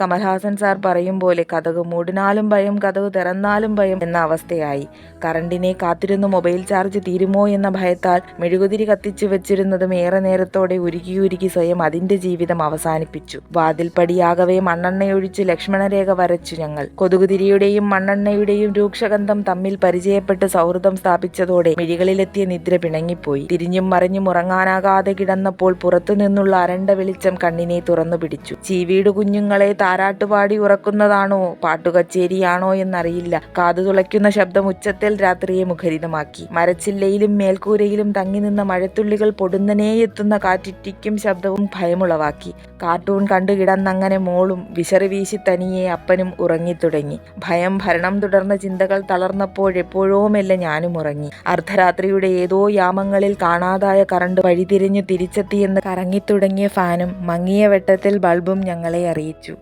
Kamal Haasan sir പറയും പോലെ കതക് മൂടിനാലും ഭയം, കതക് തുറന്നാലും ഭയം എന്ന അവസ്ഥയായി. കറണ്ടിനെ കാത്തിരുന്ന് മൊബൈൽ ചാർജ് തീരുമോ എന്ന ഭയത്താൽ മെഴുകുതിരി കത്തിച്ചു വെച്ചിരുന്നതും ഏറെ നേരത്തോടെ ഉരുകി സ്വയം അതിന്റെ ജീവിതം അവസാനിപ്പിച്ചു. വാതിൽപ്പടിയാകവേ മണ്ണെണ്ണയൊഴിച്ച് ലക്ഷ്മണരേഖ വരച്ചു ഞങ്ങൾ. കൊതുകുതിരിയുടെയും മണ്ണെണ്ണയുടെയും രൂക്ഷഗന്ധം തമ്മിൽ പരിചയപ്പെട്ട് സൗഹൃദം സ്ഥാപിച്ചതോടെ മിഴികളിലെത്തിയ നിദ്ര പിണങ്ങിപ്പോയി. തിരിഞ്ഞും മറിഞ്ഞും ഉറങ്ങാനാകാതെ കിടന്നപ്പോൾ പുറത്തുനിന്നുള്ള അരണ്ട വെളിച്ചം കണ്ണിനെ തുറന്നു പിടിച്ചു. ചീവീട് കുഞ്ഞുങ്ങളെ താരാട്ടുപാടി ഉറക്കുന്നതാണോ പാട്ടുകച്ചേരിയാണോ എന്നറിയില്ല. കാതു തുളയ്ക്കുന്ന ശബ്ദം ഉച്ചത്തിൽ രാത്രിയെ മുഖരിതമാക്കി. മരച്ചില്ലയിലും മേൽക്കൂരയിലും തങ്ങി നിന്ന മഴത്തുള്ളികൾ പൊടുന്നനെയെത്തുന്ന കാറ്റിറ്റിക്കും ശബ്ദവും ഭയമുളവാക്കി. കാർട്ടൂൺ കണ്ടു കിടന്നങ്ങനെ മോളും വിശറി വീശി തനിയെ അപ്പനും ഉറങ്ങിത്തുടങ്ങി. ഭയം ഭരണം തുടർന്ന ചിന്തകൾ തളർന്നപ്പോഴെപ്പോഴോ മെല്ലെ ഞാനും ഉറങ്ങി. അർദ്ധരാത്രിയുടെ ഏതോ യാമങ്ങളിൽ കാണാതായ കറണ്ട് വഴിതിരിഞ്ഞു തിരിച്ചെത്തിയെന്ന് കറങ്ങിത്തുടങ്ങിയ ഫാനും മങ്ങിയ വെട്ടത്തിൽ ബൾബും ഞങ്ങളെ അറിയിച്ചു.